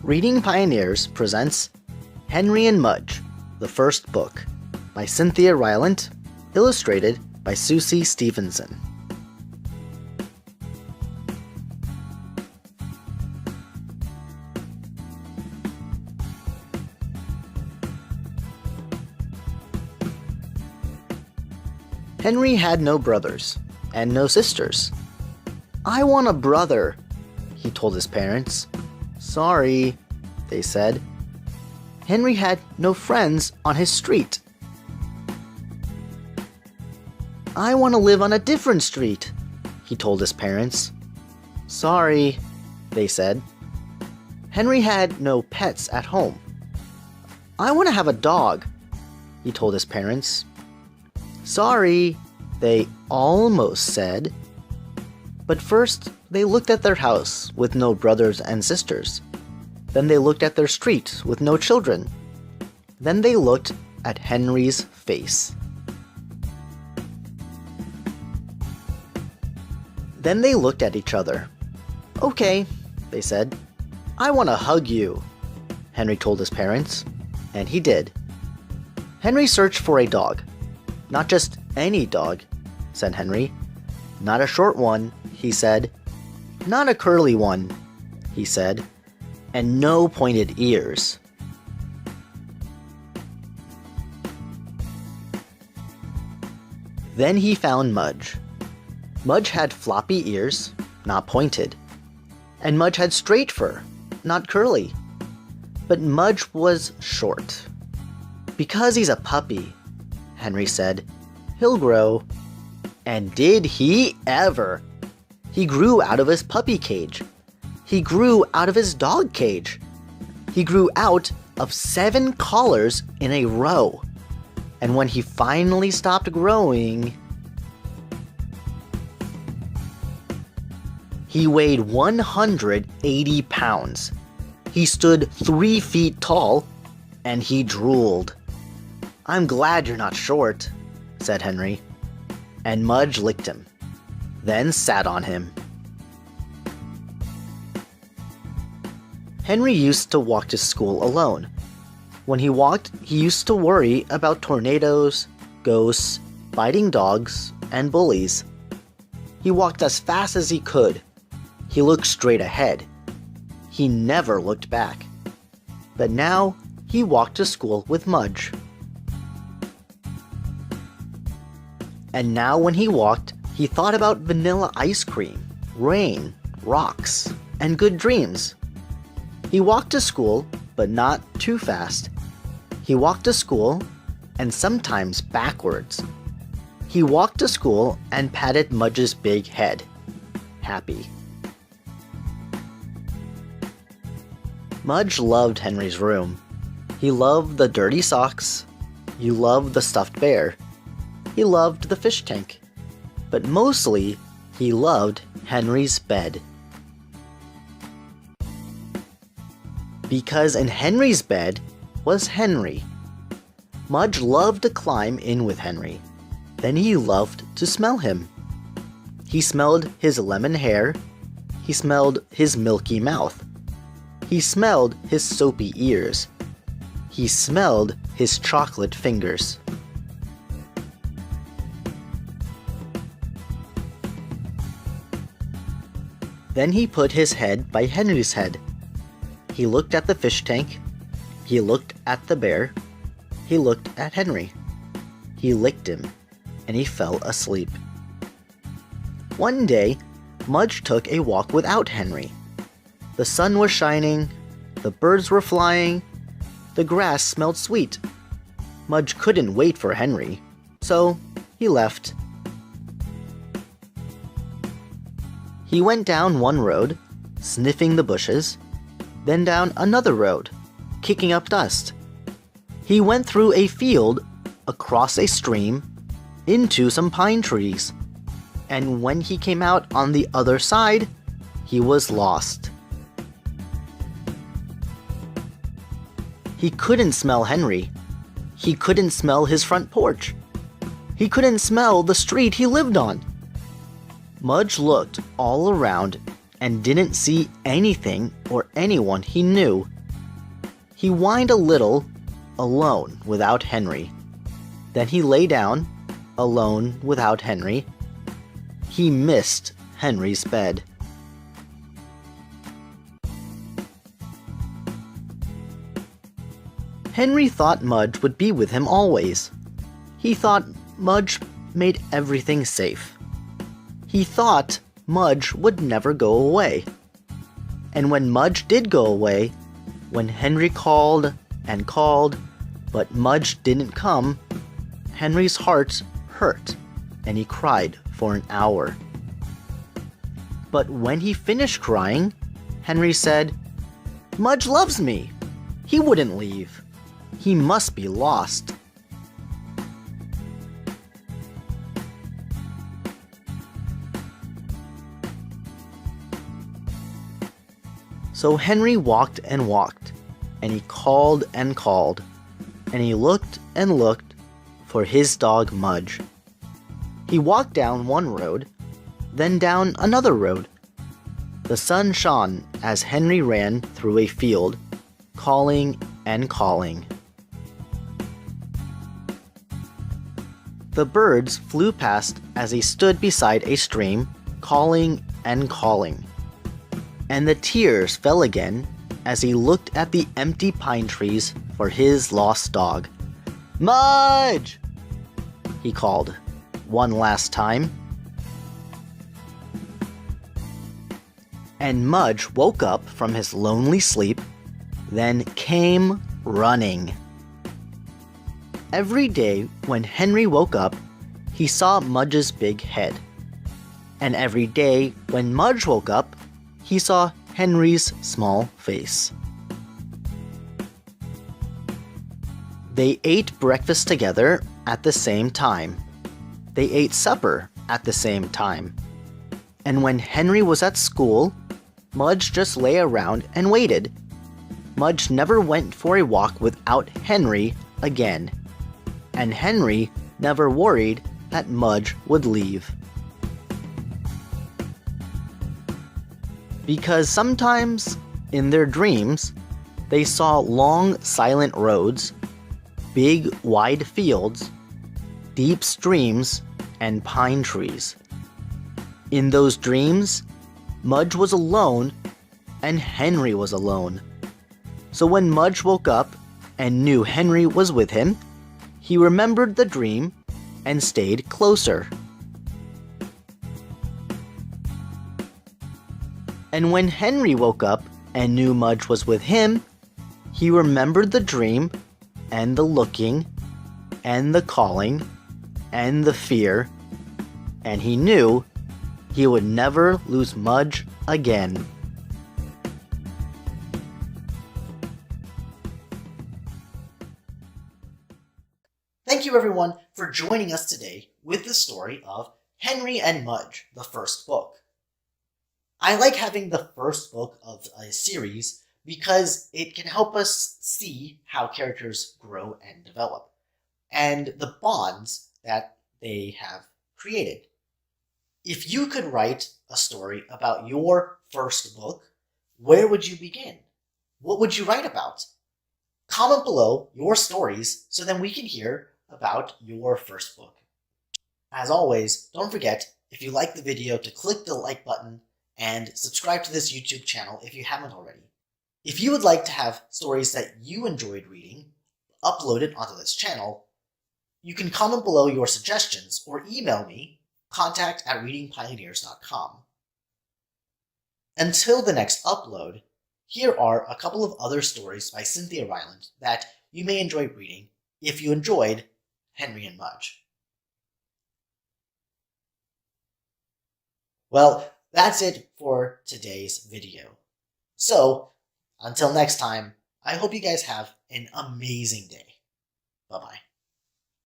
Reading Pioneers presents Henry and Mudge, the first book, by Cynthia Rylant, illustrated by Susie Stevenson. Henry had no brothers and no sisters. "I want a brother," he told his parents. "Sorry," they said. Henry had no friends on his street. "I want to live on a different street," he told his parents. "Sorry," they said. Henry had no pets at home. "I want to have a dog," he told his parents. "Sorry," they almost said. But first, they looked at their house with no brothers and sisters. Then they looked at their street with no children. Then they looked at Henry's face. Then they looked at each other. "Okay," they said. "I want to hug you," Henry told his parents, and he did. Henry searched for a dog. "Not just any dog," said Henry. "Not a short one," he said. "Not a curly one," he said. "And no pointed ears." Then he found Mudge. Mudge had floppy ears, not pointed. And Mudge had straight fur, not curly. But Mudge was short. "Because he's a puppy," Henry said. "He'll grow." And did he ever! He grew out of his puppy cage. He grew out of his dog cage. He grew out of 7 collars in a row. And when he finally stopped growing, he weighed 180 pounds. He stood 3 feet tall, and he drooled. "I'm glad you're not short," said Henry. And Mudge licked him, then sat on him. Henry used to walk to school alone. When he walked, he used to worry about tornadoes, ghosts, biting dogs, and bullies. He walked as fast as he could. He looked straight ahead. He never looked back. But now, he walked to school with Mudge. And now when he walked, he thought about vanilla ice cream, rain, rocks, and good dreams. He walked to school, but not too fast. He walked to school, and sometimes backwards. He walked to school and patted Mudge's big head, happy. Mudge loved Henry's room. He loved the dirty socks. He loved the stuffed bear. He loved the fish tank. But mostly, he loved Henry's bed. Because in Henry's bed was Henry. Mudge loved to climb in with Henry. Then he loved to smell him. He smelled his lemon hair. He smelled his milky mouth. He smelled his soapy ears. He smelled his chocolate fingers. Then he put his head by Henry's head. He looked at the fish tank. He looked at the bear. He looked at Henry. He licked him, and he fell asleep. One day, Mudge took a walk without Henry. The sun was shining. The birds were flying. The grass smelled sweet. Mudge couldn't wait for Henry, so he left. He went down one road, sniffing the bushes, then down another road, kicking up dust. He went through a field, across a stream, into some pine trees, and when he came out on the other side, he was lost. He couldn't smell Henry. He couldn't smell his front porch. He couldn't smell the street he lived on. Mudge looked all around and didn't see anything or anyone he knew He whined a little, alone without Henry. Then he lay down, alone without Henry. He missed Henry's bed. Henry thought Mudge would be with him always. He thought Mudge made everything safe. He thought Mudge would never go away. And when Mudge did go away, when Henry called and called, but Mudge didn't come, Henry's heart hurt and he cried for an hour. But when he finished crying, Henry said, "Mudge loves me. He wouldn't leave. He must be lost." So Henry walked and walked, and he called and called, and he looked and looked for his dog Mudge. He walked down one road, then down another road. The sun shone as Henry ran through a field, calling and calling. The birds flew past as he stood beside a stream, calling and calling. And the tears fell again as he looked at the empty pine trees for his lost dog. "Mudge!" he called one last time. And Mudge woke up from his lonely sleep, then came running. Every day when Henry woke up, he saw Mudge's big head. And every day when Mudge woke up, he saw Henry's small face. They ate breakfast together at the same time. They ate supper at the same time. And when Henry was at school, Mudge just lay around and waited. Mudge never went for a walk without Henry again. And Henry never worried that Mudge would leave. Because sometimes, in their dreams, they saw long, silent roads, big, wide fields, deep streams, and pine trees. In those dreams, Mudge was alone, and Henry was alone. So when Mudge woke up and knew Henry was with him, he remembered the dream and stayed closer. And when Henry woke up and knew Mudge was with him, he remembered the dream, and the looking, and the calling, and the fear, and he knew he would never lose Mudge again. Thank you everyone for joining us today with the story of Henry and Mudge, the first book. I like having the first book of a series because it can help us see how characters grow and develop, and the bonds that they have created. If you could write a story about your first book, where would you begin? What would you write about? Comment below your stories so then we can hear about your first book. As always, don't forget, if you like the video, to click the like button and subscribe to this YouTube channel if you haven't already. If you would like to have stories that you enjoyed reading uploaded onto this channel, you can comment below your suggestions or email me, contact@readingpioneers.com. Until the next upload, here are a couple of other stories by Cynthia Ryland that you may enjoy reading if you enjoyed Henry and Mudge. Well, that's it for today's video. So, until next time, I hope you guys have an amazing day. Bye-bye.